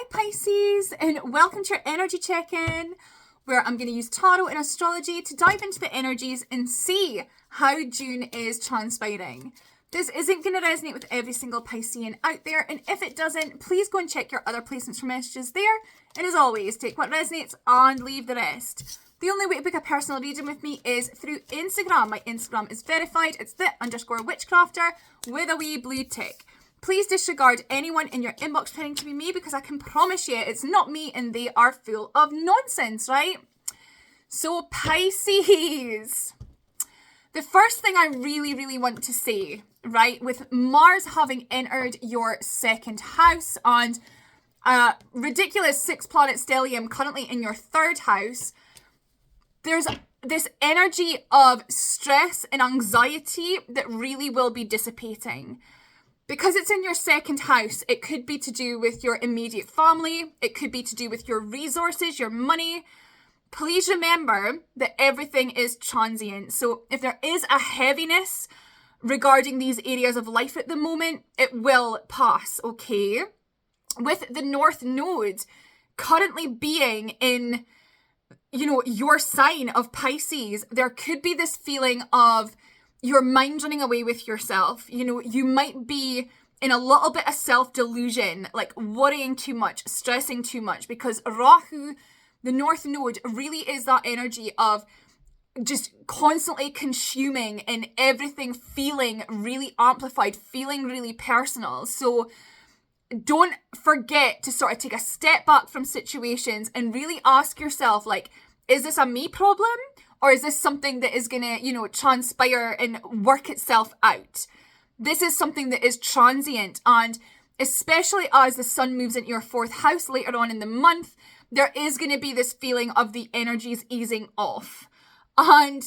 Pisces, and welcome to your energy check-in, where I'm going to use tarot and astrology to dive into the energies and see how June is transpiring. This isn't going to resonate with every single Piscean out there, and if it doesn't, please go and check your other placements for messages there. And as always, take what resonates and leave the rest. The only way to book a personal reading with me is through Instagram. My Instagram is verified. It's _witchcrafter with a wee blue tick. Please disregard anyone in your inbox pretending to be me, because I can promise you it's not me and they are full of nonsense, right? So Pisces, the first thing I really want to say, right, with Mars having entered your second house and a ridiculous 6-planet stellium currently in your third house, there's this energy of stress and anxiety that really will be dissipating. Because it's in your second house, it could be to do with your immediate family. It could be to do with your resources, your money. Please remember that everything is transient. So if there is a heaviness regarding these areas of life at the moment, it will pass, okay? With the North Node currently being in, your sign of Pisces, there could be this feeling of your mind running away with yourself. You might be in a little bit of self-delusion, like worrying too much, stressing too much, because Rahu, the North Node, really is that energy of just constantly consuming and everything feeling really amplified, feeling really personal. So don't forget to sort of take a step back from situations and really ask yourself, like, is this a me problem? Or is this something that is going to, transpire and work itself out? This is something that is transient. And especially as the sun moves into your fourth house later on in the month, there is going to be this feeling of the energies easing off. And,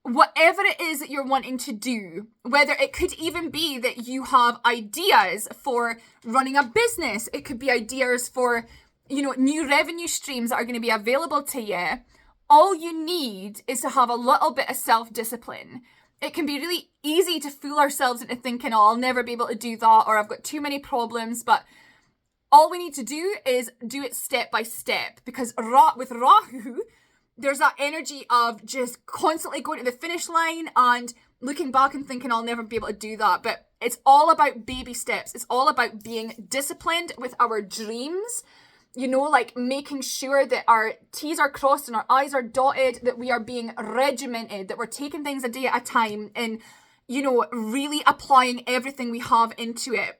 whatever it is that you're wanting to do, whether it could even be that you have ideas for running a business, it could be ideas for, new revenue streams that are going to be available to you. All you need is to have a little bit of self-discipline. It can be really easy to fool ourselves into thinking, oh, I'll never be able to do that, or I've got too many problems. But all we need to do is do it step by step, because with Rahu, there's that energy of just constantly going to the finish line and looking back and thinking, I'll never be able to do that. But it's all about baby steps. It's all about being disciplined with our dreams. Like making sure that our T's are crossed and our I's are dotted, that we are being regimented, that we're taking things a day at a time and, really applying everything we have into it.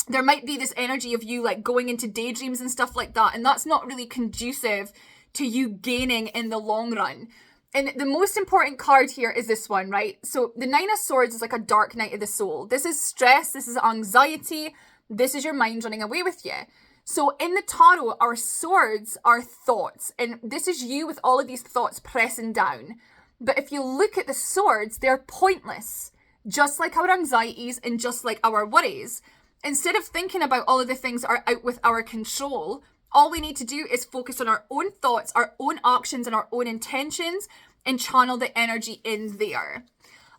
There might be this energy of you like going into daydreams and stuff like that, and that's not really conducive to you gaining in the long run. And the most important card here is this one, right? So the 9 of Swords is like a dark night of the soul. This is stress, this is anxiety, this is your mind running away with you. So in the tarot, our swords are thoughts, and this is you with all of these thoughts pressing down. But if you look at the swords, they're pointless, just like our anxieties and just like our worries. Instead of thinking about all of the things that are out with our control, all we need to do is focus on our own thoughts, our own actions, and our own intentions, and channel the energy in there.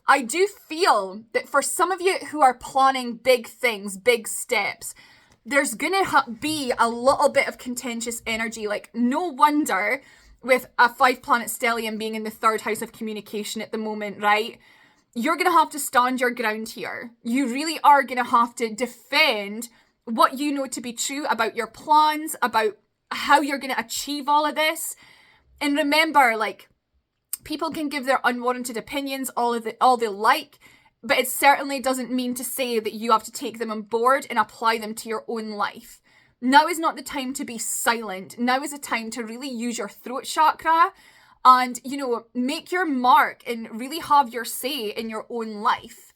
I do feel that for some of you who are planning big things, big steps, there's gonna be a little bit of contentious energy. Like, no wonder with a 5-planet stellium being in the third house of communication at the moment, right? You're gonna have to stand your ground here. You really are gonna have to defend what you know to be true about your plans, about how you're gonna achieve all of this. And remember, like, people can give their unwarranted opinions all they like, but it certainly doesn't mean to say that you have to take them on board and apply them to your own life. Now is not the time to be silent. Now is the time to really use your throat chakra and, make your mark and really have your say in your own life.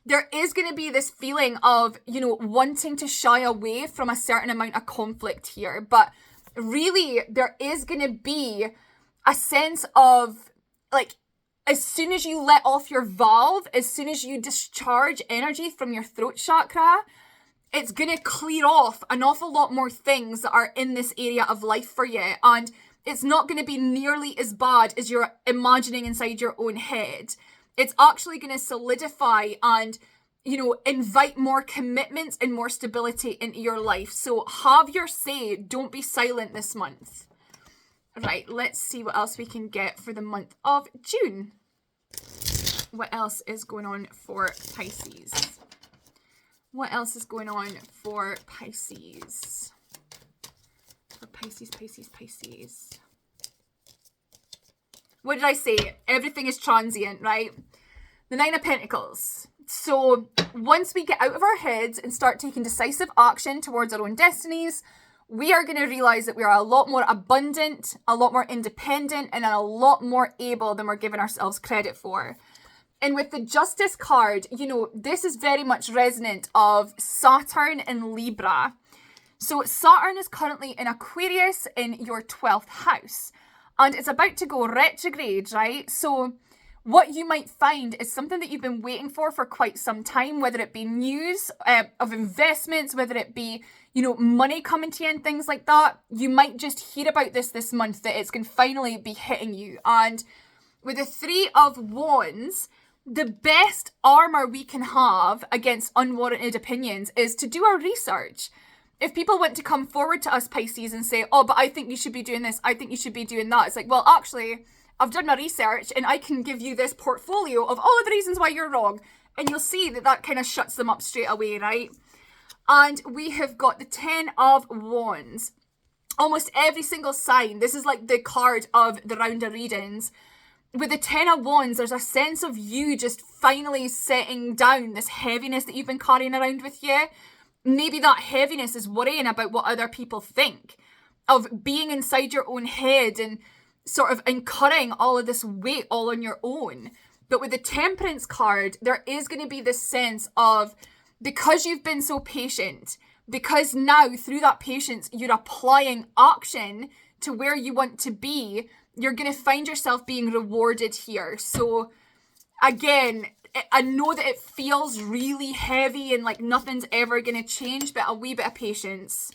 There is going to be this feeling of, wanting to shy away from a certain amount of conflict here. But really, there is going to be a sense of, like, as soon as you let off your valve, as soon as you discharge energy from your throat chakra, it's going to clear off an awful lot more things that are in this area of life for you. And it's not going to be nearly as bad as you're imagining inside your own head. It's actually going to solidify and invite more commitments and more stability into your life. So have your say. Don't be silent this month. Right, let's see what else we can get for the month of June. What else is going on for Pisces? What else is going on for Pisces? For Pisces. What did I say? Everything is transient, right? The Nine of Pentacles. So once we get out of our heads and start taking decisive action towards our own destinies, we are going to realize that we are a lot more abundant, a lot more independent, and a lot more able than we're giving ourselves credit for. And with the Justice card, this is very much resonant of Saturn and Libra. So Saturn is currently in Aquarius in your 12th house, and it's about to go retrograde, right? So what you might find is something that you've been waiting for quite some time, whether it be news of investments, whether it be, money coming to you and things like that. You might just hear about this month, that it's going to finally be hitting you. And with the Three of Wands, the best armor we can have against unwarranted opinions is to do our research. If people want to come forward to us, Pisces, and say, oh, but I think you should be doing this, I think you should be doing that. It's like, well, actually, I've done my research and I can give you this portfolio of all of the reasons why you're wrong. And you'll see that kind of shuts them up straight away, right? And we have got the Ten of Wands. Almost every single sign, this is like the card of the round of readings. With the Ten of Wands, there's a sense of you just finally setting down this heaviness that you've been carrying around with you. Maybe that heaviness is worrying about what other people think, of being inside your own head and sort of incurring all of this weight all on your own. But with the Temperance card, there is going to be this sense of, because you've been so patient, because now through that patience, you're applying action to where you want to be, you're going to find yourself being rewarded here. So again, I know that it feels really heavy and like nothing's ever going to change, but a wee bit of patience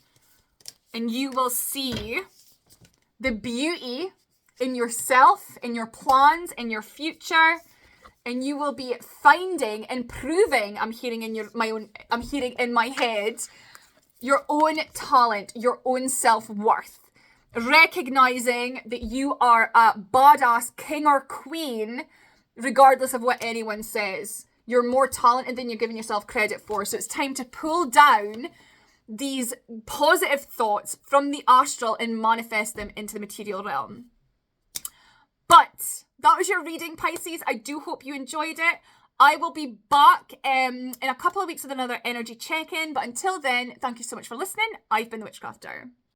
and you will see the beauty in yourself, in your plans, in your future, and you will be finding and proving, I'm hearing in my head, your own talent, your own self-worth. Recognizing that you are a badass king or queen, regardless of what anyone says. You're more talented than you're giving yourself credit for. So it's time to pull down these positive thoughts from the astral and manifest them into the material realm. But that was your reading, Pisces. I do hope you enjoyed it. I will be back in a couple of weeks with another energy check-in. But until then, thank you so much for listening. I've been the Witchcrafter.